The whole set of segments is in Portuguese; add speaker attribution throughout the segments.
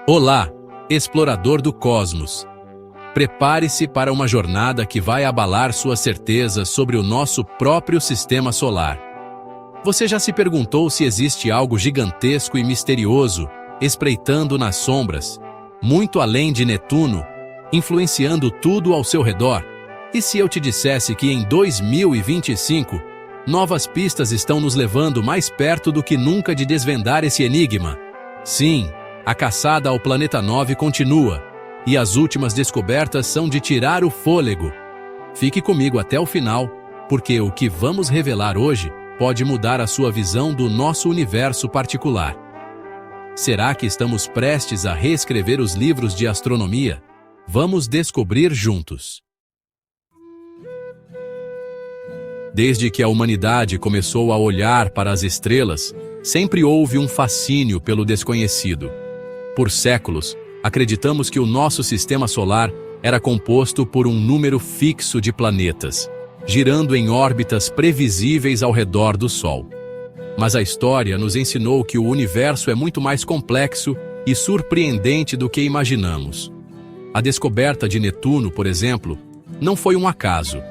Speaker 1: Olá, explorador do cosmos. Prepare-se para uma jornada que vai abalar suas certezas sobre o nosso próprio sistema solar. Você já se perguntou se existe algo gigantesco e misterioso espreitando nas sombras, muito além de Netuno, influenciando tudo ao seu redor? E se eu te dissesse que em 2025, novas pistas estão nos levando mais perto do que nunca de desvendar esse enigma? Sim, a caçada ao Planeta 9 continua, e as últimas descobertas são de tirar o fôlego. Fique comigo até o final, porque o que vamos revelar hoje pode mudar a sua visão do nosso universo particular. Será que estamos prestes a reescrever os livros de astronomia? Vamos descobrir juntos. Desde que a humanidade começou a olhar para as estrelas, sempre houve um fascínio pelo desconhecido. Por séculos, acreditamos que o nosso sistema solar era composto por um número fixo de planetas, girando em órbitas previsíveis ao redor do Sol. Mas a história nos ensinou que o universo é muito mais complexo e surpreendente do que imaginamos. A descoberta de Netuno, por exemplo, não foi um acaso.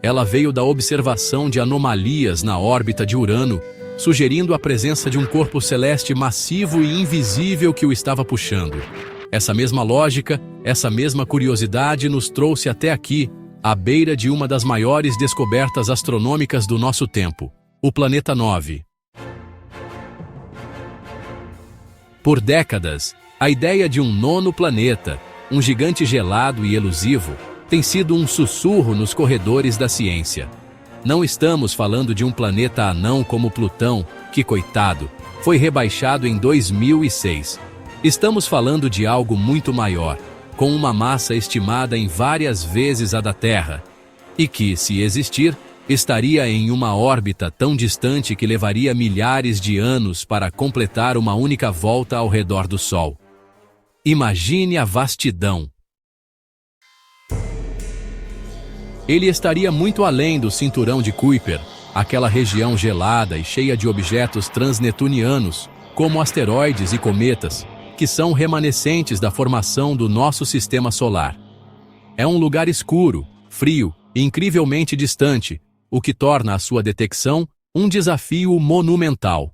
Speaker 1: Ela veio da observação de anomalias na órbita de Urano, sugerindo a presença de um corpo celeste massivo e invisível que o estava puxando. Essa mesma lógica, essa mesma curiosidade nos trouxe até aqui, à beira de uma das maiores descobertas astronômicas do nosso tempo, o Planeta 9. Por décadas, a ideia de um nono planeta, um gigante gelado e elusivo, tem sido um sussurro nos corredores da ciência. Não estamos falando de um planeta anão como Plutão, que, coitado, foi rebaixado em 2006. Estamos falando de algo muito maior, com uma massa estimada em várias vezes a da Terra, e que, se existir, estaria em uma órbita tão distante que levaria milhares de anos para completar uma única volta ao redor do Sol. Imagine a vastidão. Ele estaria muito além do cinturão de Kuiper, aquela região gelada e cheia de objetos transnetunianos, como asteroides e cometas, que são remanescentes da formação do nosso sistema solar. É um lugar escuro, frio e incrivelmente distante, o que torna a sua detecção um desafio monumental.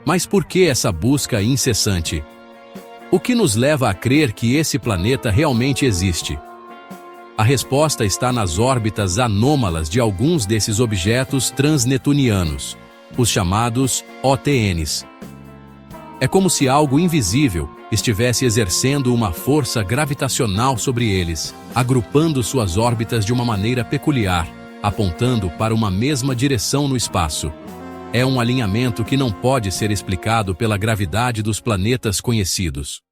Speaker 1: Mas por que essa busca incessante? O que nos leva a crer que esse planeta realmente existe? A resposta está nas órbitas anômalas de alguns desses objetos transnetunianos, os chamados OTNs. É como se algo invisível estivesse exercendo uma força gravitacional sobre eles, agrupando suas órbitas de uma maneira peculiar, apontando para uma mesma direção no espaço. É um alinhamento que não pode ser explicado pela gravidade dos planetas conhecidos.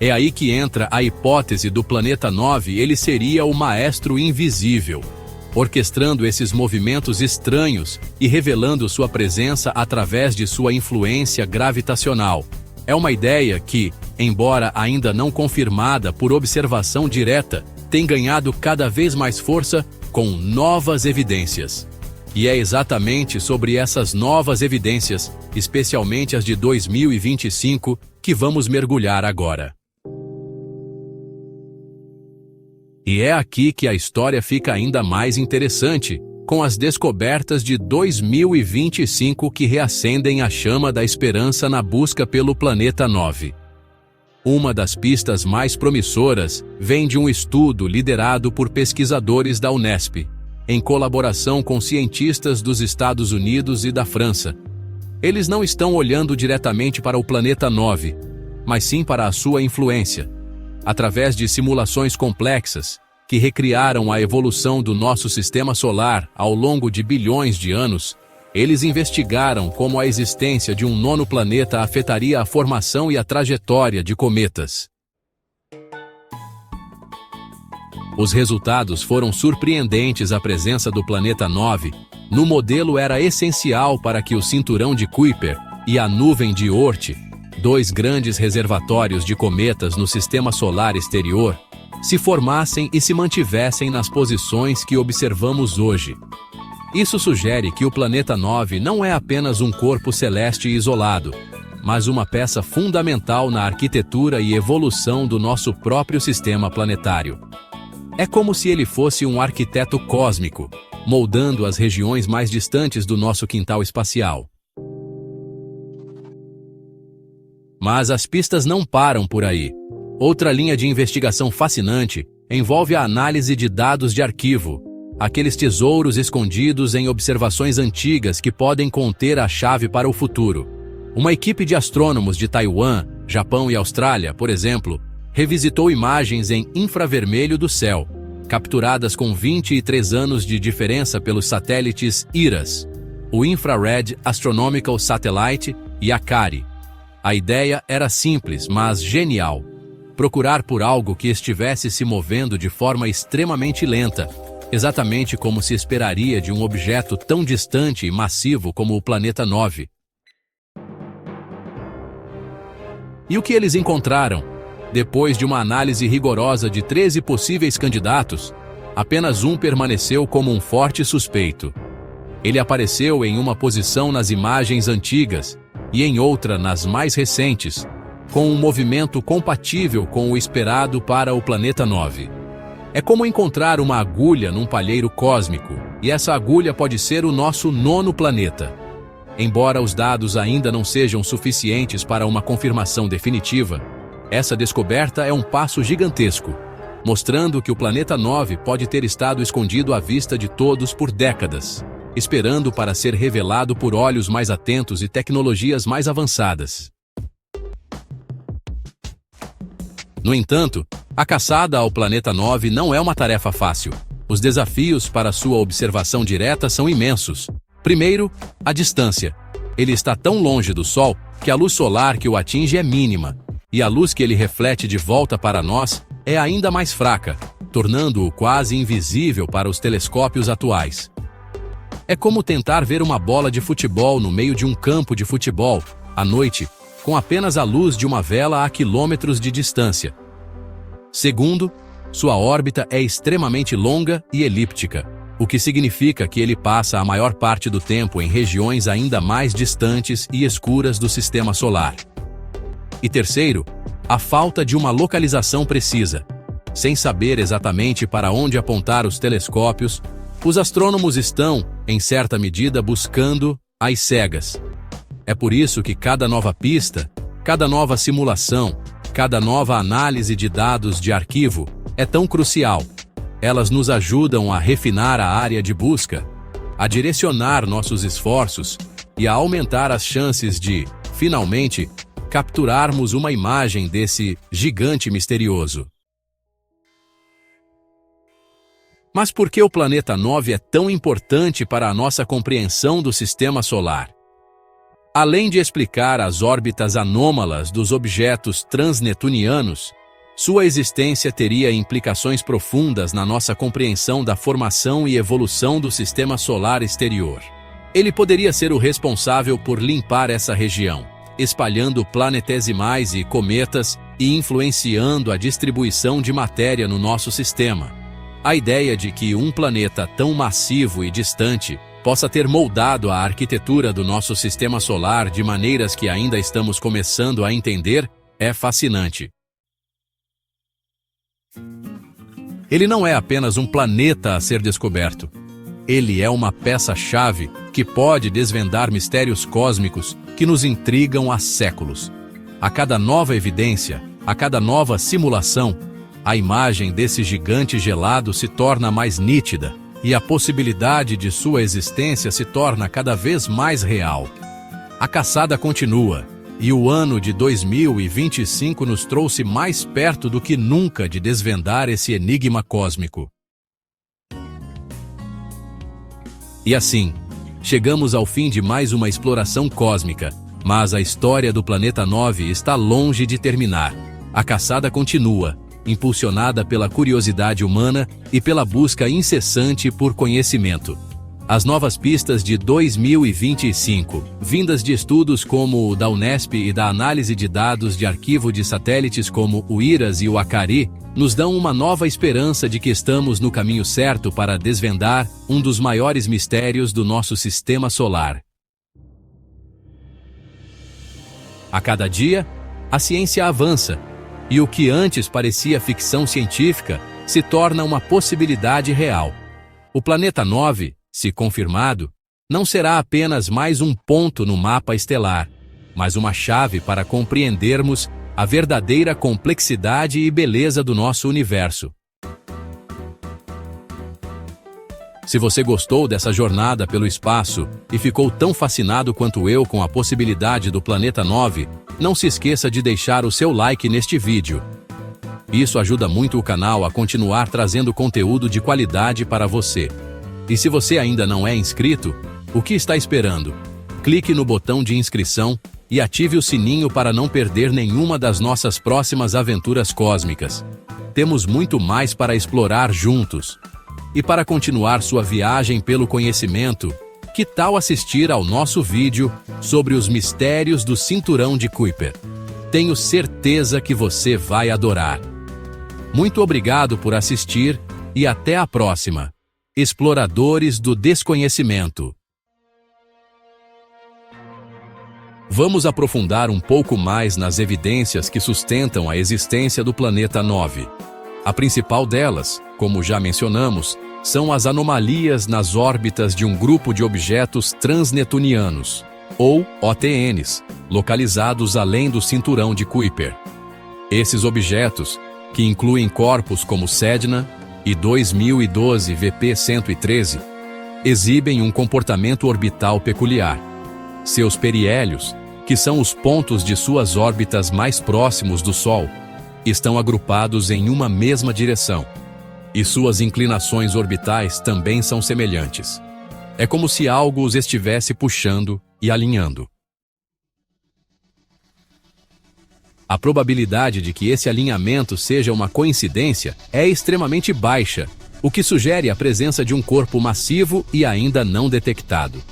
Speaker 1: É aí que entra a hipótese do Planeta 9. Ele seria o maestro invisível, orquestrando esses movimentos estranhos e revelando sua presença através de sua influência gravitacional. É uma ideia que, embora ainda não confirmada por observação direta, tem ganhado cada vez mais força com novas evidências. E é exatamente sobre essas novas evidências, especialmente as de 2025, que vamos mergulhar agora. E é aqui que a história fica ainda mais interessante, com as descobertas de 2025 que reacendem a chama da esperança na busca pelo Planeta 9. Uma das pistas mais promissoras vem de um estudo liderado por pesquisadores da Unesp, em colaboração com cientistas dos Estados Unidos e da França. Eles não estão olhando diretamente para o Planeta 9, mas sim para a sua influência. Através de simulações complexas, que recriaram a evolução do nosso sistema solar ao longo de bilhões de anos, eles investigaram como a existência de um nono planeta afetaria a formação e a trajetória de cometas. Os resultados foram surpreendentes. A presença do Planeta 9 no modelo era essencial para que o cinturão de Kuiper e a nuvem de Oort, dois grandes reservatórios de cometas no sistema solar exterior, se formassem e se mantivessem nas posições que observamos hoje. Isso sugere que o planeta 9 não é apenas um corpo celeste isolado, mas uma peça fundamental na arquitetura e evolução do nosso próprio sistema planetário. É como se ele fosse um arquiteto cósmico, moldando as regiões mais distantes do nosso quintal espacial. Mas as pistas não param por aí. Outra linha de investigação fascinante envolve a análise de dados de arquivo, aqueles tesouros escondidos em observações antigas que podem conter a chave para o futuro. Uma equipe de astrônomos de Taiwan, Japão e Austrália, por exemplo, revisitou imagens em infravermelho do céu, capturadas com 23 anos de diferença pelos satélites IRAS, o Infrared Astronomical Satellite e ACARI. A ideia era simples, mas genial: procurar por algo que estivesse se movendo de forma extremamente lenta, exatamente como se esperaria de um objeto tão distante e massivo como o planeta 9. E o que eles encontraram? Depois de uma análise rigorosa de 13 possíveis candidatos, apenas um permaneceu como um forte suspeito. Ele apareceu em uma posição nas imagens antigas e em outra nas mais recentes, com um movimento compatível com o esperado para o planeta 9. É como encontrar uma agulha num palheiro cósmico, e essa agulha pode ser o nosso 9º planeta. Embora os dados ainda não sejam suficientes para uma confirmação definitiva, essa descoberta é um passo gigantesco, mostrando que o planeta 9 pode ter estado escondido à vista de todos por décadas, esperando para ser revelado por olhos mais atentos e tecnologias mais avançadas. No entanto, a caçada ao planeta 9 não é uma tarefa fácil. Os desafios para sua observação direta são imensos. Primeiro, a distância. Ele está tão longe do Sol que a luz solar que o atinge é mínima, e a luz que ele reflete de volta para nós é ainda mais fraca, tornando-o quase invisível para os telescópios atuais. É como tentar ver uma bola de futebol no meio de um campo de futebol, à noite, com apenas a luz de uma vela a quilômetros de distância. Segundo, sua órbita é extremamente longa e elíptica, o que significa que ele passa a maior parte do tempo em regiões ainda mais distantes e escuras do sistema solar. E terceiro, a falta de uma localização precisa. Sem saber exatamente para onde apontar os telescópios, os astrônomos estão, em certa medida, buscando às cegas. É por isso que cada nova pista, cada nova simulação, cada nova análise de dados de arquivo é tão crucial. Elas nos ajudam a refinar a área de busca, a direcionar nossos esforços e a aumentar as chances de, finalmente, capturarmos uma imagem desse gigante misterioso. Mas por que o planeta 9 é tão importante para a nossa compreensão do sistema solar? Além de explicar as órbitas anômalas dos objetos transnetunianos, sua existência teria implicações profundas na nossa compreensão da formação e evolução do sistema solar exterior. Ele poderia ser o responsável por limpar essa região, espalhando planetesimais e cometas e influenciando a distribuição de matéria no nosso sistema. A ideia de que um planeta tão massivo e distante possa ter moldado a arquitetura do nosso sistema solar de maneiras que ainda estamos começando a entender é fascinante. Ele não é apenas um planeta a ser descoberto. Ele é uma peça-chave que pode desvendar mistérios cósmicos que nos intrigam há séculos. A cada nova evidência, a cada nova simulação, a imagem desse gigante gelado se torna mais nítida e a possibilidade de sua existência se torna cada vez mais real. A caçada continua, e o ano de 2025 nos trouxe mais perto do que nunca de desvendar esse enigma cósmico. E assim, chegamos ao fim de mais uma exploração cósmica, mas a história do planeta 9 está longe de terminar. A caçada continua, impulsionada pela curiosidade humana e pela busca incessante por conhecimento. As novas pistas de 2025, vindas de estudos como o da Unesp e da análise de dados de arquivo de satélites como o IRAS e o ACARI, nos dão uma nova esperança de que estamos no caminho certo para desvendar um dos maiores mistérios do nosso sistema solar. A cada dia, a ciência avança, e o que antes parecia ficção científica se torna uma possibilidade real. O planeta 9, se confirmado, não será apenas mais um ponto no mapa estelar, mas uma chave para compreendermos a verdadeira complexidade e beleza do nosso universo. Se você gostou dessa jornada pelo espaço e ficou tão fascinado quanto eu com a possibilidade do planeta 9, não se esqueça de deixar o seu like neste vídeo. Isso ajuda muito o canal a continuar trazendo conteúdo de qualidade para você. E se você ainda não é inscrito, o que está esperando? Clique no botão de inscrição e ative o sininho para não perder nenhuma das nossas próximas aventuras cósmicas. Temos muito mais para explorar juntos. E para continuar sua viagem pelo conhecimento, que tal assistir ao nosso vídeo sobre os mistérios do cinturão de Kuiper? Tenho certeza que você vai adorar. Muito obrigado por assistir e até a próxima. Exploradores do desconhecimento. Vamos aprofundar um pouco mais nas evidências que sustentam a existência do planeta 9. A principal delas, como já mencionamos, são as anomalias nas órbitas de um grupo de objetos transnetunianos, ou OTNs, localizados além do cinturão de Kuiper. Esses objetos, que incluem corpos como Sedna e 2012 VP-113, exibem um comportamento orbital peculiar. Seus perihélios, que são os pontos de suas órbitas mais próximos do Sol, estão agrupados em uma mesma direção, e suas inclinações orbitais também são semelhantes. É como se algo os estivesse puxando e alinhando. A probabilidade de que esse alinhamento seja uma coincidência é extremamente baixa, o que sugere a presença de um corpo massivo e ainda não detectado.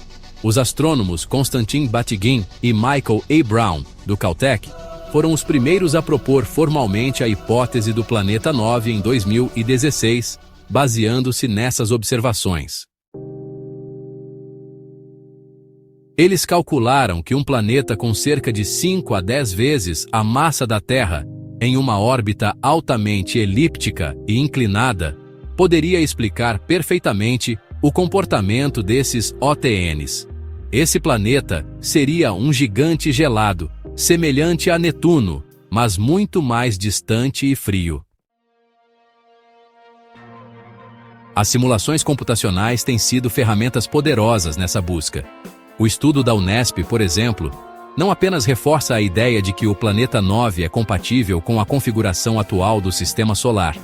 Speaker 1: Os astrônomos Konstantin Batygin e Michael A. Brown, do Caltech, foram os primeiros a propor formalmente a hipótese do planeta 9 em 2016, baseando-se nessas observações. Eles calcularam que um planeta com cerca de 5 a 10 vezes a massa da Terra, em uma órbita altamente elíptica e inclinada, poderia explicar perfeitamente o comportamento desses OTNs. Esse planeta seria um gigante gelado, semelhante a Netuno, mas muito mais distante e frio. As simulações computacionais têm sido ferramentas poderosas nessa busca. O estudo da Unesp, por exemplo, não apenas reforça a ideia de que o planeta 9 é compatível com a configuração atual do Sistema Solar,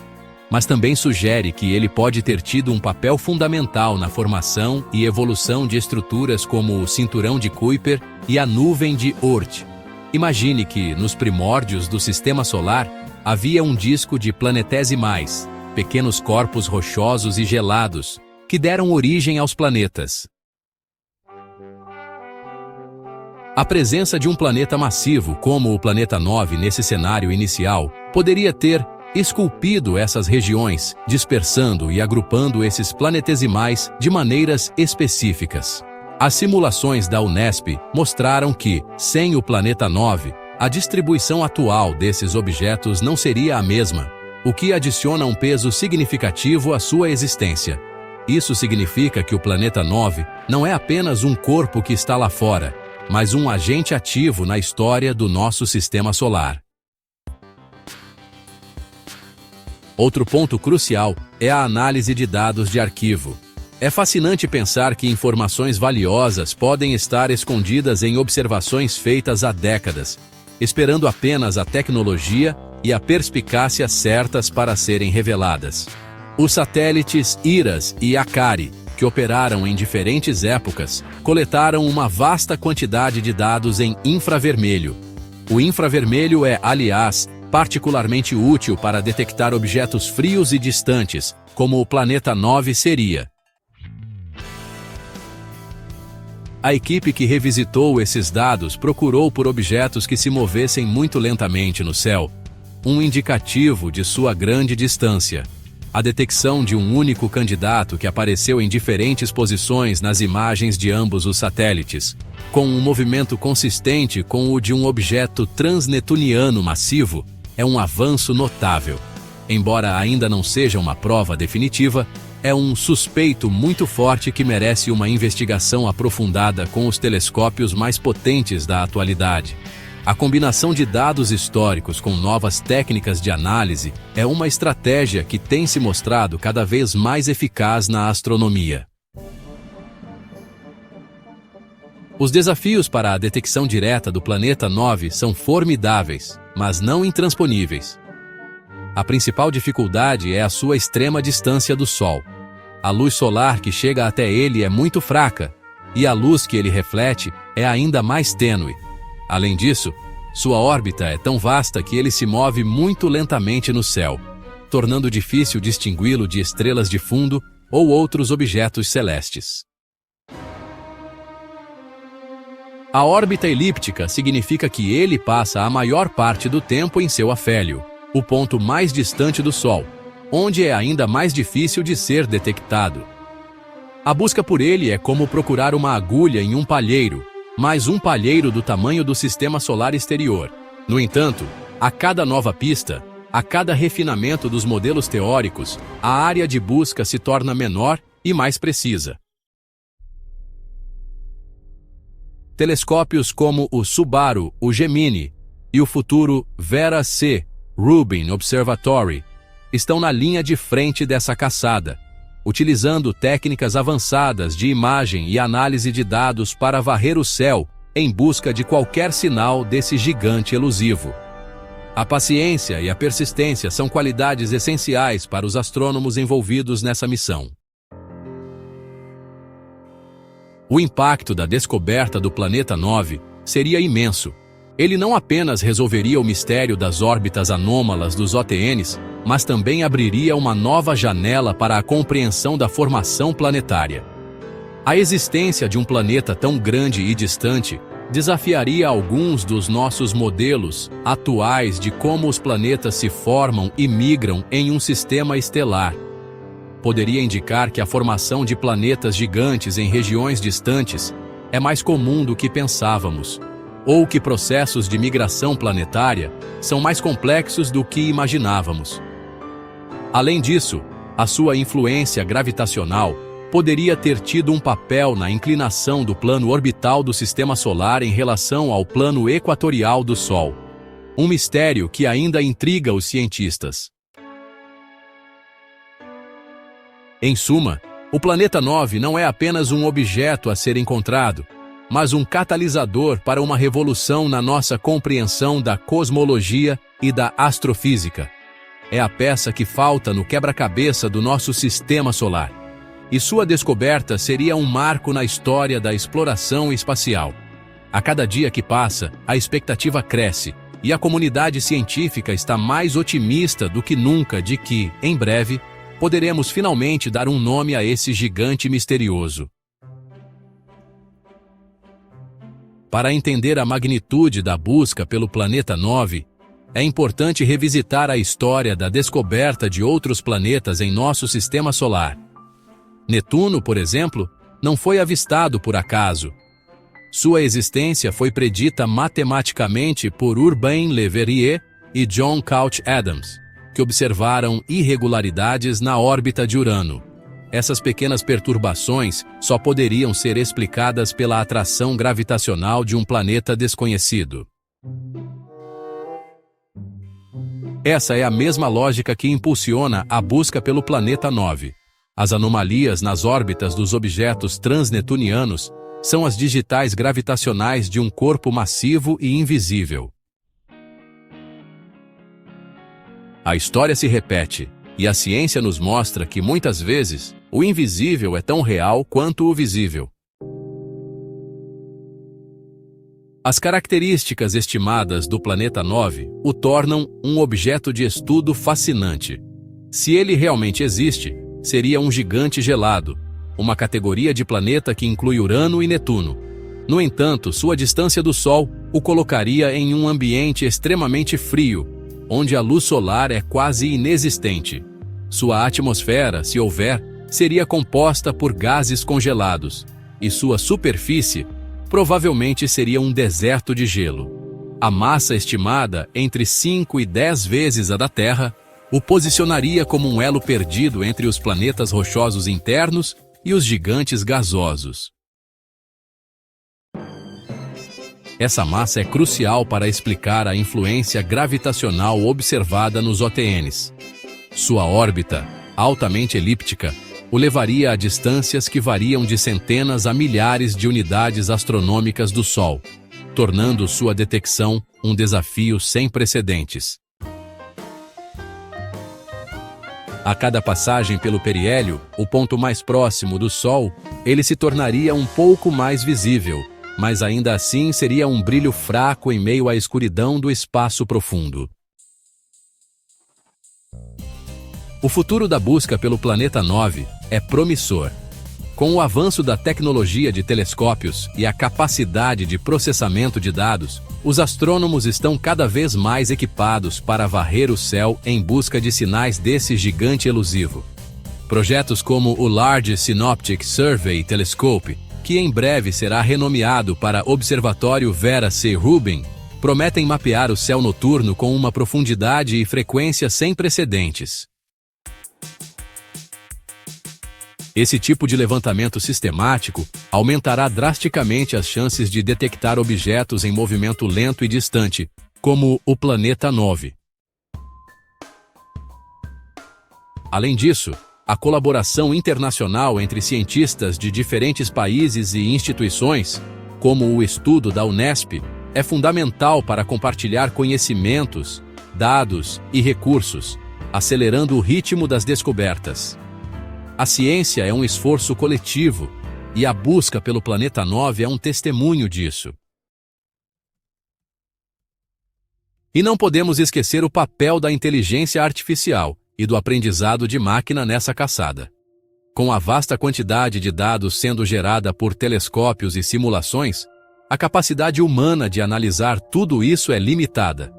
Speaker 1: mas também sugere que ele pode ter tido um papel fundamental na formação e evolução de estruturas como o cinturão de Kuiper e a nuvem de Oort. Imagine que, nos primórdios do Sistema Solar, havia um disco de planetesimais, pequenos corpos rochosos e gelados, que deram origem aos planetas. A presença de um planeta massivo, como o planeta 9 nesse cenário inicial, poderia ter esculpido essas regiões, dispersando e agrupando esses planetesimais de maneiras específicas. As simulações da Unesp mostraram que, sem o planeta 9, a distribuição atual desses objetos não seria a mesma, o que adiciona um peso significativo à sua existência. Isso significa que o planeta 9 não é apenas um corpo que está lá fora, mas um agente ativo na história do nosso sistema solar. Outro ponto crucial é a análise de dados de arquivo. É fascinante pensar que informações valiosas podem estar escondidas em observações feitas há décadas, esperando apenas a tecnologia e a perspicácia certas para serem reveladas. Os satélites IRAS e ACARI, que operaram em diferentes épocas, coletaram uma vasta quantidade de dados em infravermelho. O infravermelho é, aliás, particularmente útil para detectar objetos frios e distantes, como o planeta 9 seria. A equipe que revisitou esses dados procurou por objetos que se movessem muito lentamente no céu, um indicativo de sua grande distância. A detecção de um único candidato que apareceu em diferentes posições nas imagens de ambos os satélites, com um movimento consistente com o de um objeto transnetuniano massivo, é um avanço notável. Embora ainda não seja uma prova definitiva, é um suspeito muito forte que merece uma investigação aprofundada com os telescópios mais potentes da atualidade. A combinação de dados históricos com novas técnicas de análise é uma estratégia que tem se mostrado cada vez mais eficaz na astronomia. Os desafios para a detecção direta do planeta 9 são formidáveis, mas não intransponíveis. A principal dificuldade é a sua extrema distância do Sol. A luz solar que chega até ele é muito fraca, e a luz que ele reflete é ainda mais tênue. Além disso, sua órbita é tão vasta que ele se move muito lentamente no céu, tornando difícil distingui-lo de estrelas de fundo ou outros objetos celestes. A órbita elíptica significa que ele passa a maior parte do tempo em seu afélio, o ponto mais distante do Sol, onde é ainda mais difícil de ser detectado. A busca por ele é como procurar uma agulha em um palheiro, mas um palheiro do tamanho do sistema solar exterior. No entanto, a cada nova pista, a cada refinamento dos modelos teóricos, a área de busca se torna menor e mais precisa. Telescópios como o Subaru, o Gemini e o futuro Vera C. Rubin Observatory estão na linha de frente dessa caçada, utilizando técnicas avançadas de imagem e análise de dados para varrer o céu em busca de qualquer sinal desse gigante elusivo. A paciência e a persistência são qualidades essenciais para os astrônomos envolvidos nessa missão. O impacto da descoberta do planeta 9 seria imenso. Ele não apenas resolveria o mistério das órbitas anômalas dos OTNs, mas também abriria uma nova janela para a compreensão da formação planetária. A existência de um planeta tão grande e distante desafiaria alguns dos nossos modelos atuais de como os planetas se formam e migram em um sistema estelar. Poderia indicar que a formação de planetas gigantes em regiões distantes é mais comum do que pensávamos, ou que processos de migração planetária são mais complexos do que imaginávamos. Além disso, a sua influência gravitacional poderia ter tido um papel na inclinação do plano orbital do Sistema Solar em relação ao plano equatorial do Sol, um mistério que ainda intriga os cientistas. Em suma, o planeta 9 não é apenas um objeto a ser encontrado, mas um catalisador para uma revolução na nossa compreensão da cosmologia e da astrofísica. É a peça que falta no quebra-cabeça do nosso sistema solar, e sua descoberta seria um marco na história da exploração espacial. A cada dia que passa, a expectativa cresce, e a comunidade científica está mais otimista do que nunca de que, em breve, poderemos finalmente dar um nome a esse gigante misterioso. Para entender a magnitude da busca pelo planeta 9, é importante revisitar a história da descoberta de outros planetas em nosso sistema solar. Netuno, por exemplo, não foi avistado por acaso. Sua existência foi predita matematicamente por Urbain Le Verrier e John Couch Adams, que observaram irregularidades na órbita de Urano. Essas pequenas perturbações só poderiam ser explicadas pela atração gravitacional de um planeta desconhecido. Essa é a mesma lógica que impulsiona a busca pelo planeta 9. As anomalias nas órbitas dos objetos transnetunianos são as digitais gravitacionais de um corpo massivo e invisível. A história se repete, e a ciência nos mostra que muitas vezes o invisível é tão real quanto o visível. As características estimadas do planeta 9 o tornam um objeto de estudo fascinante. Se ele realmente existe, seria um gigante gelado, uma categoria de planeta que inclui Urano e Netuno, No entanto, sua distância do Sol o colocaria em um ambiente extremamente frio, onde a luz solar é quase inexistente. Sua atmosfera, se houver, seria composta por gases congelados, e sua superfície provavelmente seria um deserto de gelo. A massa estimada entre 5 e 10 vezes a da Terra o posicionaria como um elo perdido entre os planetas rochosos internos e os gigantes gasosos. Essa massa é crucial para explicar a influência gravitacional observada nos OTNs. Sua órbita, altamente elíptica, o levaria a distâncias que variam de centenas a milhares de unidades astronômicas do Sol, tornando sua detecção um desafio sem precedentes. A cada passagem pelo periélio, o ponto mais próximo do Sol, ele se tornaria um pouco mais visível, mas ainda assim seria um brilho fraco em meio à escuridão do espaço profundo. O futuro da busca pelo planeta 9 é promissor. Com o avanço da tecnologia de telescópios e a capacidade de processamento de dados, os astrônomos estão cada vez mais equipados para varrer o céu em busca de sinais desse gigante elusivo. Projetos como o Large Synoptic Survey Telescope, que em breve será renomeado para Observatório Vera C. Rubin, prometem mapear o céu noturno com uma profundidade e frequência sem precedentes. Esse tipo de levantamento sistemático aumentará drasticamente as chances de detectar objetos em movimento lento e distante, como o planeta 9. Além disso, a colaboração internacional entre cientistas de diferentes países e instituições, como o estudo da Unesp, é fundamental para compartilhar conhecimentos, dados e recursos, acelerando o ritmo das descobertas. A ciência é um esforço coletivo, e a busca pelo planeta 9 é um testemunho disso. E não podemos esquecer o papel da inteligência artificial e do aprendizado de máquina nessa caçada. Com a vasta quantidade de dados sendo gerada por telescópios e simulações, a capacidade humana de analisar tudo isso é limitada.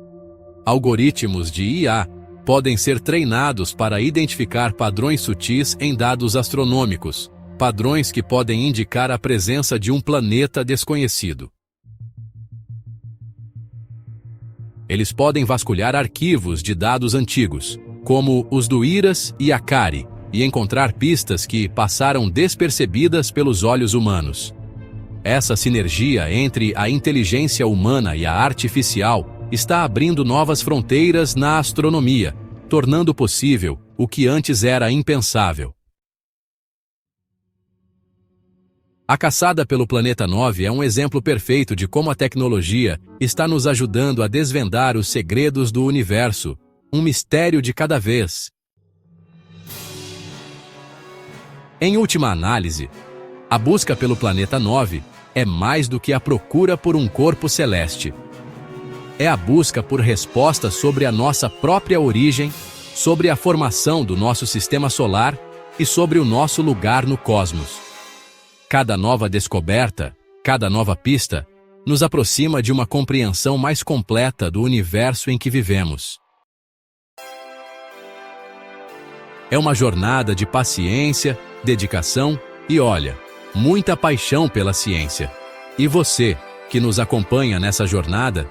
Speaker 1: Algoritmos de IA podem ser treinados para identificar padrões sutis em dados astronômicos, padrões que podem indicar a presença de um planeta desconhecido. Eles podem vasculhar arquivos de dados antigos, como os do IRAS e ACARI, e encontrar pistas que passaram despercebidas pelos olhos humanos. Essa sinergia entre a inteligência humana e a artificial está abrindo novas fronteiras na astronomia, tornando possível o que antes era impensável. A caçada pelo planeta 9 é um exemplo perfeito de como a tecnologia está nos ajudando a desvendar os segredos do universo, um mistério de cada vez. Em última análise, a busca pelo planeta 9 é mais do que a procura por um corpo celeste. É a busca por respostas sobre a nossa própria origem, sobre a formação do nosso sistema solar e sobre o nosso lugar no cosmos. Cada nova descoberta, cada nova pista, nos aproxima de uma compreensão mais completa do universo em que vivemos. É uma jornada de paciência, dedicação e, olha, muita paixão pela ciência. E você, que nos acompanha nessa jornada,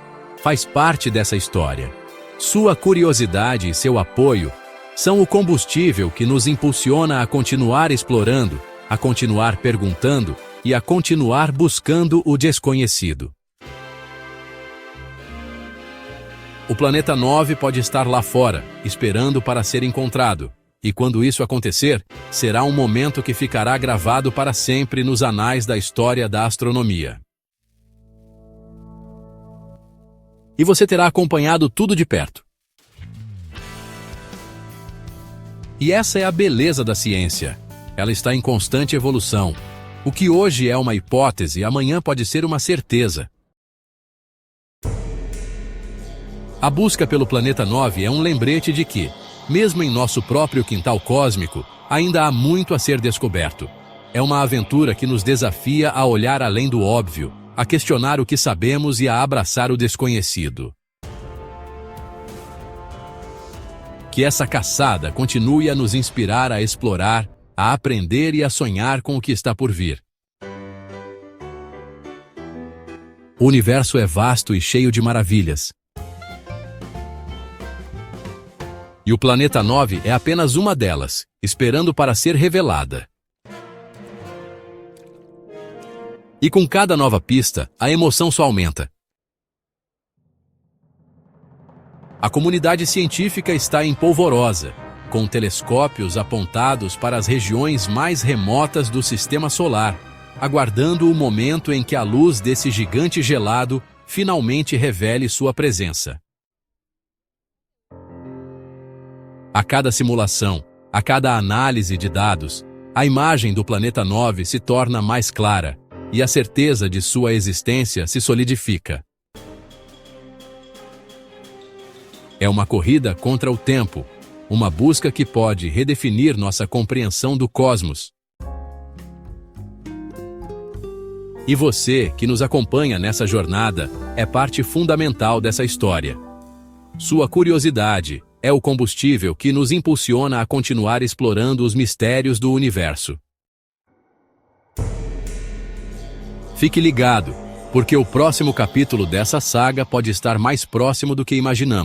Speaker 1: faz parte dessa história. Sua curiosidade e seu apoio são o combustível que nos impulsiona a continuar explorando, a continuar perguntando e a continuar buscando o desconhecido. O planeta 9 pode estar lá fora, esperando para ser encontrado, e quando isso acontecer, será um momento que ficará gravado para sempre nos anais da história da astronomia. E você terá acompanhado tudo de perto. E essa é a beleza da ciência. Ela está em constante evolução. O que hoje é uma hipótese, amanhã pode ser uma certeza. A busca pelo planeta 9 é um lembrete de que, mesmo em nosso próprio quintal cósmico, ainda há muito a ser descoberto. É uma aventura que nos desafia a olhar além do óbvio, a questionar o que sabemos e a abraçar o desconhecido. Que essa caçada continue a nos inspirar a explorar, a aprender e a sonhar com o que está por vir. O universo é vasto e cheio de maravilhas. E o planeta 9 é apenas uma delas, esperando para ser revelada. E com cada nova pista, a emoção só aumenta. A comunidade científica está em polvorosa, com telescópios apontados para as regiões mais remotas do Sistema Solar, aguardando o momento em que a luz desse gigante gelado finalmente revele sua presença. A cada simulação, a cada análise de dados, a imagem do planeta 9 se torna mais clara e a certeza de sua existência se solidifica. É uma corrida contra o tempo, uma busca que pode redefinir nossa compreensão do cosmos. E você, que nos acompanha nessa jornada, é parte fundamental dessa história. Sua curiosidade é o combustível que nos impulsiona a continuar explorando os mistérios do universo. Fique ligado, porque o próximo capítulo dessa saga pode estar mais próximo do que imaginamos.